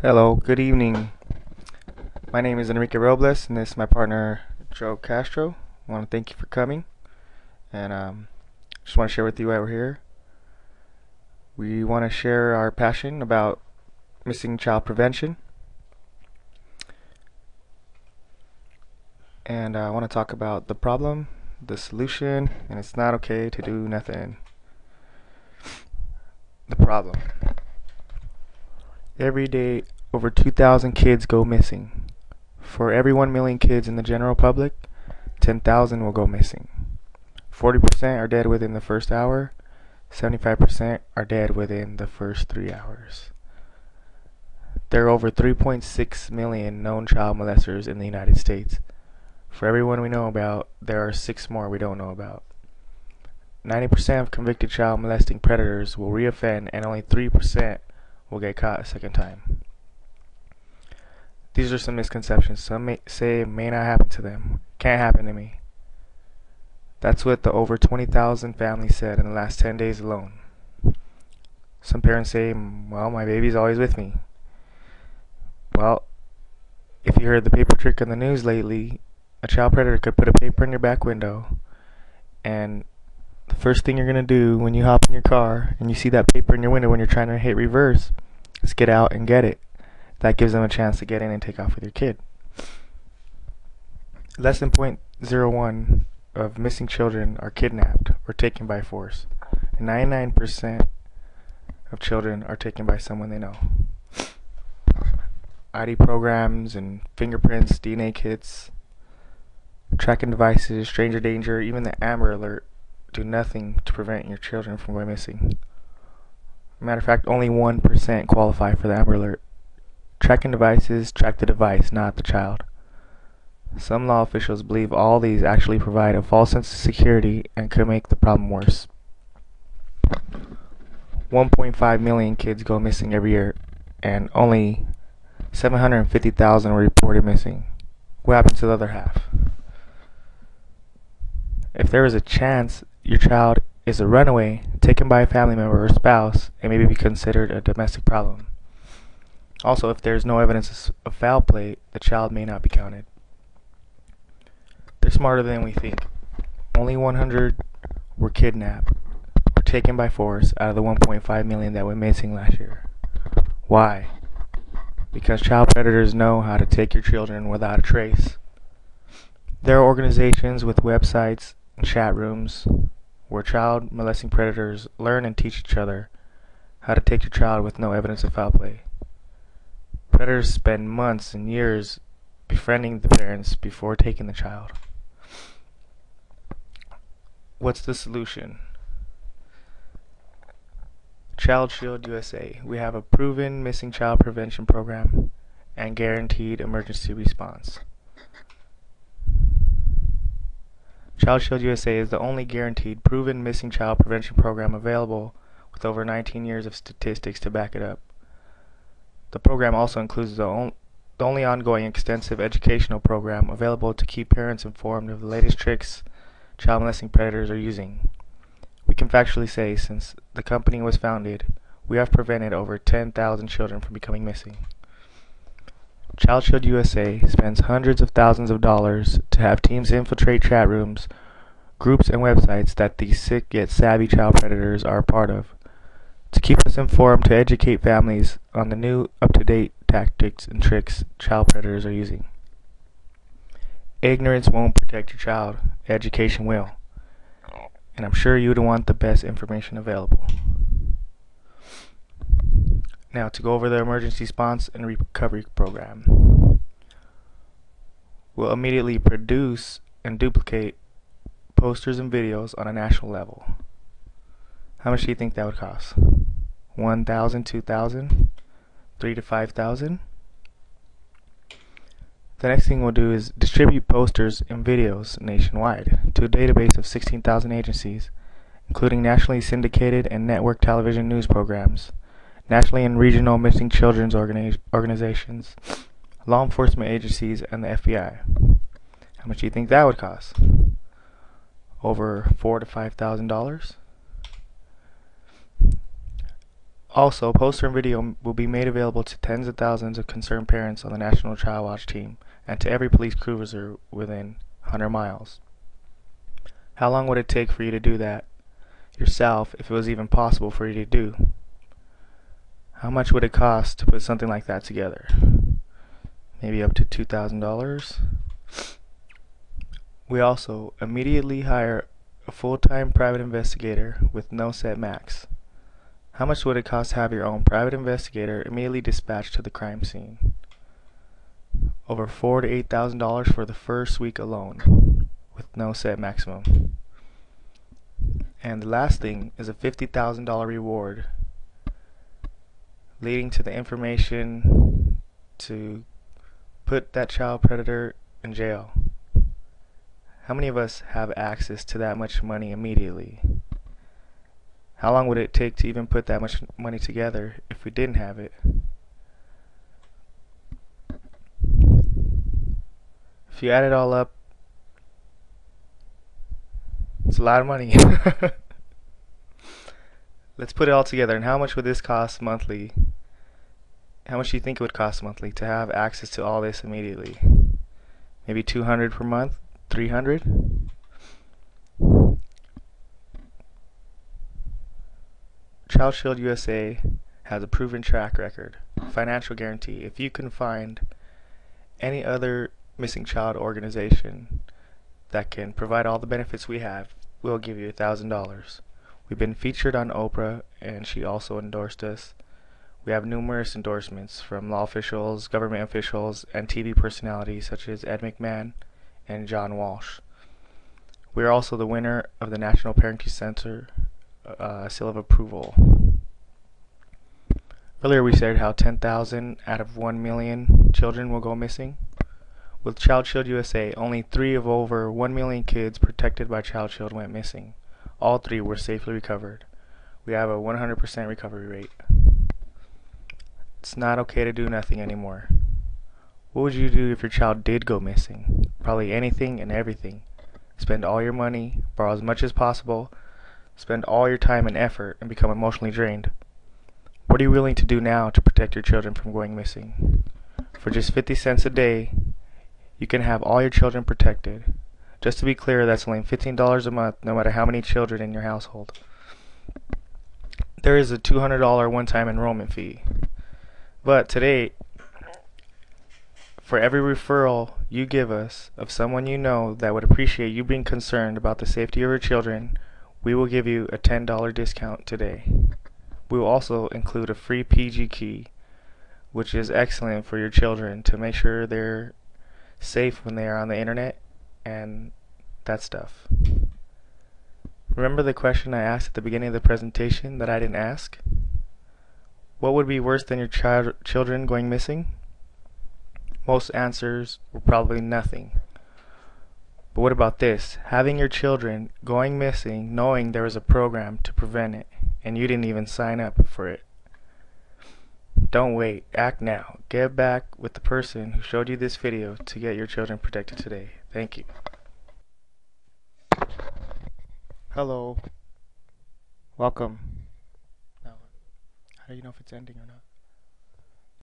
Hello, good evening. My name is Enrique Robles, and this is my partner Joe Castro. I want to thank you for coming, and just want to share with you why we're here. We want to share our passion about missing child prevention, and I want to talk about the problem, the solution, and it's not okay to do nothing. The problem. Every day, over 2,000 kids go missing. For every 1 million kids in the general public, 10,000 will go missing. 40% are dead within the first hour, 75% are dead within the first 3 hours. There are over 3.6 million known child molesters in the United States. For every one we know about, there are 6 more we don't know about. 90% of convicted child molesting predators will reoffend, and only 3% will get caught a second time. These are some misconceptions. Some may say it may not happen to them. Can't happen to me. That's what the over 20,000 families said in the last 10 days alone. Some parents say, well, my baby's always with me. Well, if you heard the paper trick on the news lately, a child predator could put a paper in your back window, and the first thing you're going to do when you hop in your car and you see that paper in your window when you're trying to hit reverse is get out and get it. That gives them a chance to get in and take off with your kid. Less than 0.01 of missing children are kidnapped or taken by force, and 99% of children are taken by someone they know. ID programs and fingerprints, DNA kits, tracking devices, stranger danger, even the Amber Alert do nothing to prevent your children from going missing. Matter of fact, only 1% qualify for the Amber Alert. Tracking devices track the device, not the child. Some law officials believe all these actually provide a false sense of security and could make the problem worse. 1.5 million kids go missing every year, and only 750,000 were reported missing. What happened to the other half? If there is a chance your child is a runaway, taken by a family member or spouse, it may be considered a domestic problem. Also, if there is no evidence of foul play, the child may not be counted. They're smarter than we think. Only 100 were kidnapped or taken by force out of the 1.5 million that went missing last year. Why? Because child predators know how to take your children without a trace. There are organizations with websites and chat rooms where child molesting predators learn and teach each other how to take your child with no evidence of foul play. Predators spend months and years befriending the parents before taking the child. What's the solution? Child Shield USA. We have a proven missing child prevention program and guaranteed emergency response. Child Shield USA is the only guaranteed proven missing child prevention program available with over 19 years of statistics to back it up. The program also includes the only ongoing extensive educational program available to keep parents informed of the latest tricks child molesting predators are using. We can factually say, since the company was founded, we have prevented over 10,000 children from becoming missing. Child Shield USA spends hundreds of thousands of dollars to have teams infiltrate chat rooms, groups, and websites that these sick yet savvy child predators are a part of, to keep us informed, to educate families on the new up-to-date tactics and tricks child predators are using. Ignorance won't protect your child, education will. And I'm sure you would want the best information available. Now, to go over the emergency response and recovery program. We'll immediately produce and duplicate posters and videos on a national level. How much do you think that would cost? 1,000, 2,000, 3 to 5,000? The next thing we'll do is distribute posters and videos nationwide to a database of 16,000 agencies, including nationally syndicated and network television news programs, nationally and regional missing children's organizations, law enforcement agencies, and the FBI. How much do you think that would cost? Over $4,000 to $5,000? Also, poster and video will be made available to tens of thousands of concerned parents on the National Child Watch team and to every police cruiser within 100 miles. How long would it take for you to do that yourself if it was even possible for you to do? How much would it cost to put something like that together? Maybe up to $2,000. We also immediately hire a full-time private investigator with no set max. How much would it cost to have your own private investigator immediately dispatched to the crime scene? Over $4,000 to $8,000 for the first week alone, with no set maximum. And the last thing is a $50,000 reward, leading to the information to put that child predator in jail. How many of us have access to that much money immediately? How long would it take to even put that much money together if we didn't have it? If you add it all up, it's a lot of money. Let's put it all together. And how much would this cost monthly? How much do you think it would cost monthly to have access to all this immediately? Maybe $200 per month? $300? Child Shield USA has a proven track record, financial guarantee. If you can find any other missing child organization that can provide all the benefits we have, we'll give you $1,000. We've been featured on Oprah, and she also endorsed us. We have numerous endorsements from law officials, government officials, and TV personalities such as Ed McMahon and John Walsh. We are also the winner of the National Parenting Center seal of approval. Earlier we said how 10,000 out of 1 million children will go missing. With Child Shield USA, only 3 of over 1 million kids protected by Child Shield went missing. All 3 were safely recovered. We have a 100% recovery rate. It's not okay to do nothing anymore. What would you do if your child did go missing? Probably anything and everything. Spend all your money, borrow as much as possible, spend all your time and effort, and become emotionally drained. What are you willing to do now to protect your children from going missing? For just 50 cents a day, you can have all your children protected. Just to be clear, that's only $15 a month, no matter how many children in your household. There is a $200 one-time enrollment fee. But today, for every referral you give us of someone you know that would appreciate you being concerned about the safety of your children, we will give you a $10 discount today. We will also include a free PG key, which is excellent for your children to make sure they're safe when they are on the internet and that stuff. Remember the question I asked at the beginning of the presentation that I didn't ask? What would be worse than your children going missing? Most answers were probably nothing. But what about this? Having your children going missing knowing there was a program to prevent it and you didn't even sign up for it. Don't wait. Act now. Get back with the person who showed you this video to get your children protected today. Thank you. Hello. Welcome. Now, how do you know if it's ending or not?